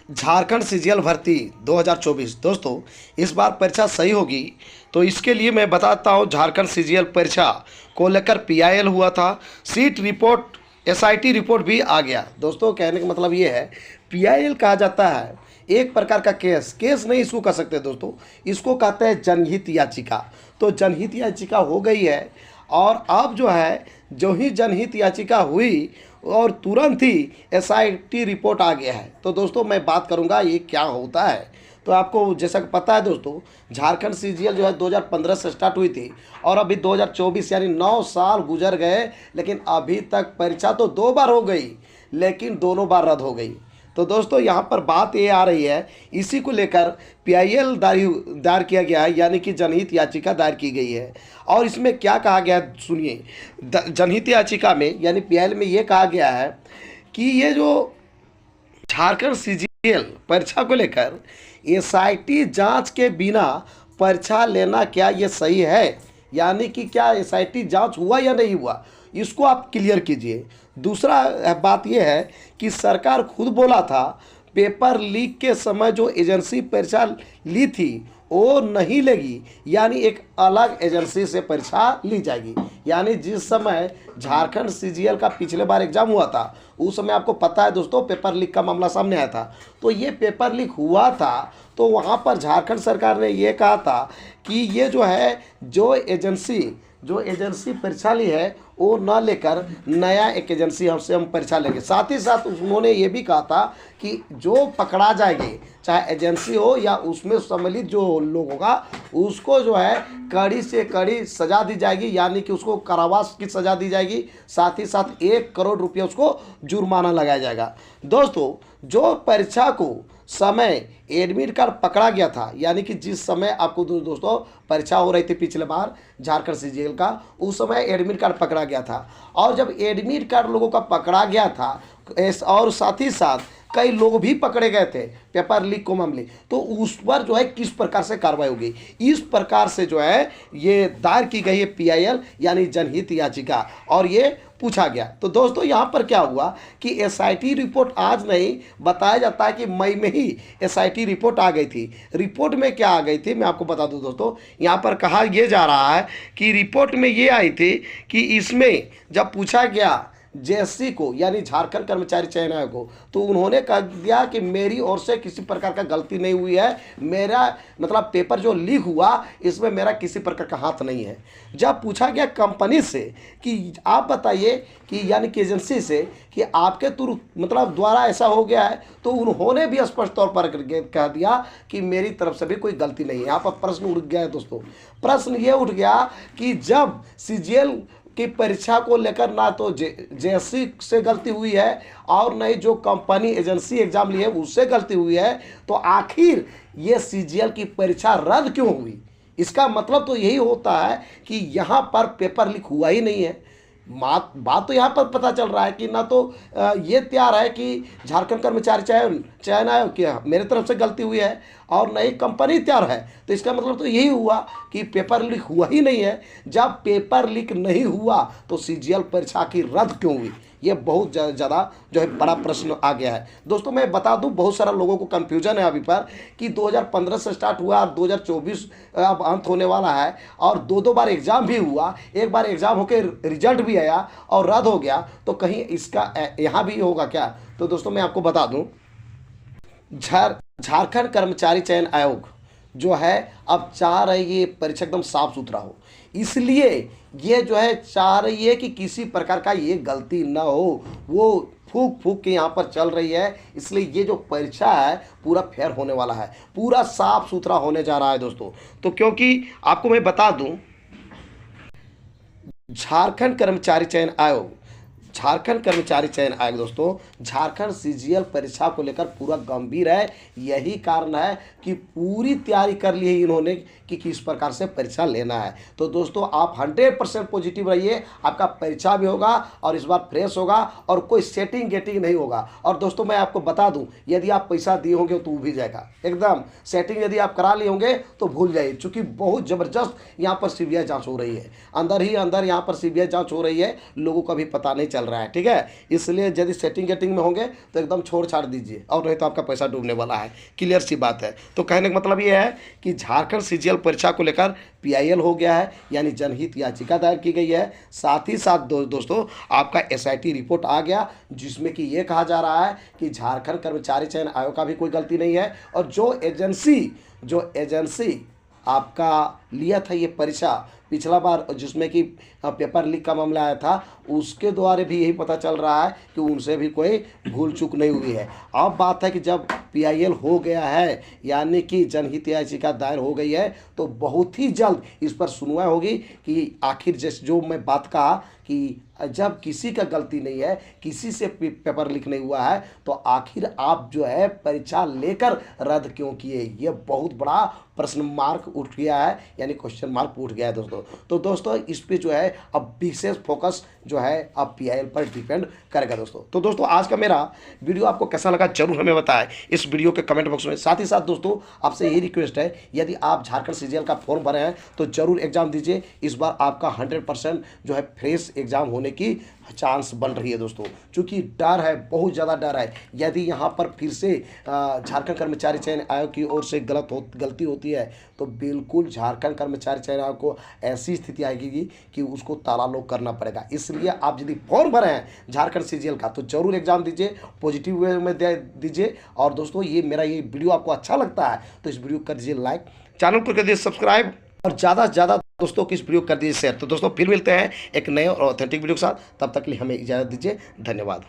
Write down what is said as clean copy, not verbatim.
Jharkhand CGL भर्ती 2024 दोस्तों, इस बार परीक्षा सही होगी तो इसके लिए मैं बताता हूँ। झारखंड सीजीएल परीक्षा को लेकर पीआईएल हुआ था, सीट रिपोर्ट एसआईटी रिपोर्ट भी आ गया। दोस्तों कहने का मतलब ये है, पीआईएल कहा जाता है एक प्रकार का केस नहीं इसको कह सकते दोस्तों, इसको कहते हैं जनहित याचिका। तो जनहित याचिका हो गई है और अब जो ही जनहित याचिका हुई और तुरंत ही एसआईटी रिपोर्ट आ गया है। तो दोस्तों मैं बात करूंगा ये क्या होता है। तो आपको जैसा कि पता है दोस्तों, झारखंड सीजीएल 2015 से स्टार्ट हुई थी और अभी 2024 यानी 9 साल गुजर गए, लेकिन अभी तक परीक्षा तो 2 बार हो गई, लेकिन दोनों बार रद्द हो गई। तो दोस्तों यहाँ पर बात ये आ रही है, इसी को लेकर पीआईएल दायर किया गया है, यानी कि जनहित याचिका दायर की गई है। और इसमें क्या कहा गया है सुनिए। जनहित याचिका में यानी पीआईएल में ये कहा गया है कि ये जो झारखंड सीजीएल परीक्षा को लेकर एसआईटी जांच के बिना परीक्षा लेना, क्या ये सही है? यानी कि क्या एसआईटी जांच हुआ या नहीं हुआ, इसको आप क्लियर कीजिए। दूसरा बात यह है कि सरकार खुद बोला था पेपर लीक के समय जो एजेंसी परीक्षा ली थी वो नहीं लेगी, यानी एक अलग एजेंसी से परीक्षा ली जाएगी। यानी जिस समय झारखंड सीजीएल का पिछले बार एग्जाम हुआ था उस समय आपको पता है दोस्तों, पेपर लीक का मामला सामने आया था। तो ये पेपर लीक हुआ था तो वहाँ पर झारखंड सरकार ने ये कहा था कि ये जो एजेंसी परीक्षा ली है वो न लेकर नया एक एजेंसी हमसे हम परीक्षा लेंगे। साथ ही साथ उन्होंने ये भी कहा था कि जो पकड़ा जाएंगे, चाहे एजेंसी हो या उसमें सम्मिलित जो लोग होगा, उसको कड़ी से कड़ी सज़ा दी जाएगी, यानी कि उसको कारावास की सज़ा दी जाएगी। साथ ही साथ 1 करोड़ रुपया उसको जुर्माना लगाया जाएगा। दोस्तों जो परीक्षा को समय एडमिट कार्ड पकड़ा गया था, यानी कि जिस समय आपको दोस्तों परीक्षा हो रही थी पिछले बार झारखंड सीजीएल का, उस समय एडमिट कार्ड पकड़ा गया था। और जब एडमिट कार्ड लोगों का पकड़ा गया था और साथ ही साथ कई लोग भी पकड़े गए थे पेपर लीक को मामले, तो उस पर किस प्रकार से कार्रवाई होगी, इस प्रकार से ये दायर की गई है पीआईएल यानी जनहित याचिका, और ये पूछा गया। तो दोस्तों यहाँ पर क्या हुआ कि एसआईटी रिपोर्ट आज नहीं, बताया जाता है कि मई में ही एसआईटी रिपोर्ट आ गई थी। रिपोर्ट में क्या आ गई थी मैं आपको बता दूं दोस्तों, यहाँ पर कहा यह जा रहा है कि रिपोर्ट में ये आई थी कि इसमें जब पूछा गया जेएससी को यानी झारखंड कर्मचारी चयन आयोग को, तो उन्होंने कह दिया कि मेरी ओर से किसी प्रकार का गलती नहीं हुई है, मेरा मतलब पेपर जो लीक हुआ इसमें मेरा किसी प्रकार का हाथ नहीं है। जब पूछा गया कंपनी से कि आप बताइए कि यानी कि एजेंसी से कि आपके मतलब द्वारा ऐसा हो गया है, तो उन्होंने भी स्पष्ट तौर पर कह दिया कि मेरी तरफ से भी कोई गलती नहीं है। यहाँ पर प्रश्न उठ गया है दोस्तों, प्रश्न ये उठ गया कि जब सीजीएल की परीक्षा को लेकर ना तो जेएससी से गलती हुई है और नहीं जो कंपनी एजेंसी एग्जाम ली है उससे गलती हुई है, तो आखिर ये सीजीएल की परीक्षा रद्द क्यों हुई? इसका मतलब तो यही होता है कि यहाँ पर पेपर लीक हुआ ही नहीं है। बात तो यहाँ पर पता चल रहा है कि ना तो ये तैयार है कि झारखंड कर्मचारी चयन आयोग की मेरे तरफ से गलती हुई है और नई कंपनी तैयार है। तो इसका मतलब तो यही हुआ कि पेपर लीक हुआ ही नहीं है। जब पेपर लीक नहीं हुआ तो सीजीएल परीक्षा की रद्द क्यों हुई? ये बहुत ज़्यादा बड़ा प्रश्न आ गया है। दोस्तों मैं बता दूं, बहुत सारा लोगों को कंफ्यूजन है अभी पर कि 2015 से स्टार्ट हुआ और 2024 अब अंत होने वाला है और दो बार एग्ज़ाम भी हुआ, एक बार एग्ज़ाम होकर रिजल्ट भी आया और रद्द हो गया, तो कहीं इसका यहाँ भी होगा क्या? तो दोस्तों मैं आपको बता दूँ, झारखंड कर्मचारी चयन आयोग अब चाह रही है परीक्षा एकदम साफ सुथरा हो, इसलिए ये चाह रही है कि किसी प्रकार का ये गलती ना हो, वो फूक के यहाँ पर चल रही है। इसलिए ये जो परीक्षा है पूरा फेयर होने वाला है, पूरा साफ सुथरा होने जा रहा है दोस्तों। तो क्योंकि आपको मैं बता दूं, झारखंड कर्मचारी चयन आयोग दोस्तों झारखंड सीजीएल परीक्षा को लेकर पूरा गंभीर है। यही कारण है कि पूरी तैयारी कर ली है इन्होंने कि किस प्रकार से परीक्षा लेना है। तो दोस्तों आप 100% पॉजिटिव रहिए, आपका परीक्षा भी होगा और इस बार फ्रेश होगा और कोई सेटिंग गेटिंग नहीं होगा। और दोस्तों मैं आपको बता दूं, यदि आप पैसा दिए होंगे तो भी जाएगा एकदम। सेटिंग यदि आप करा लिए होंगे तो भूल जाइए, चूँकि बहुत ज़बरदस्त यहाँ पर सीबीआई जाँच हो रही है, अंदर ही अंदर यहाँ पर सीबीआई जाँच हो रही है, लोगों का भी पता नहीं चल चल रहा है, ठीक है। इसलिए यदि सेटिंग गेटिंग में होंगे तो एकदम छोड़ छाड़ दीजिए, और नहीं तो आपका पैसा डूबने वाला है। क्लियर सी बात है। तो कहने का मतलब ये है कि झारखंड सीजीएल परीक्षा को लेकर पीआईएल हो गया है, यानी जनहित याचिका दायर की गई है। साथ ही साथ दोस्तों आपका एसआईटी रिपोर्ट आ गया, जिसमें कि ये कहा जा रहा है कि झारखंड कर्मचारी चयन आयोग का भी कोई गलती नहीं है, और जो एजेंसी आपका लिया था ये परीक्षा पिछला बार, जिसमें कि पेपर लीक का मामला आया था, उसके द्वारा भी यही पता चल रहा है कि उनसे भी कोई भूल चूक नहीं हुई है। अब बात है कि जब पीआईएल हो गया है, यानी कि जनहित याचिका दायर हो गई है, तो बहुत ही जल्द इस पर सुनवाई होगी कि आखिर जैसे जो मैं बात कहा कि जब किसी का गलती नहीं है, किसी से पेपर लीक नहीं हुआ है, तो आखिर आप जो है परीक्षा लेकर रद्द क्यों किए। ये बहुत बड़ा प्रश्न मार्क उठ गया है, यानी क्वेश्चन मार्क उठ गया है दोस्तों। तो दोस्तों इस पे जो है अब विशेष फोकस जो है अब पीआईएल पर डिपेंड करेगा दोस्तों। तो दोस्तों आज का मेरा वीडियो आपको कैसा लगा जरूर हमें बताएं इस वीडियो के कमेंट बॉक्स में। साथ ही साथ दोस्तों आपसे यही रिक्वेस्ट है, यदि आप झारखंड सीजीएल का फॉर्म भरे हैं तो जरूर एग्जाम दीजिए। इस बार आपका 100% जो है फ्रेश एग्जाम होने की चांस बन रही है दोस्तों, क्योंकि डर है, बहुत ज़्यादा डर है। यदि यहाँ पर फिर से झारखंड कर्मचारी चयन आयोग की ओर से गलती होती है तो बिल्कुल झारखंड कर्मचारी चयन आयोग को ऐसी स्थिति आएगी कि उसको ताला लोक करना पड़ेगा। इसलिए आप यदि फॉर्म भरे हैं झारखंड सीजीएल का तो जरूर एग्जाम दीजिए, पॉजिटिव वे में दीजिए। और दोस्तों ये मेरा ये वीडियो आपको अच्छा लगता है तो इस वीडियो को कर दीजिए लाइक, चैनल को कर दीजिए सब्सक्राइब, और ज़्यादा से ज़्यादा दोस्तों को इस वीडियो कर दीजिए शेयर। तो दोस्तों फिर मिलते हैं एक नए और ऑथेंटिक वीडियो के साथ, तब तक के लिए हमें इजाज़त दीजिए। धन्यवाद।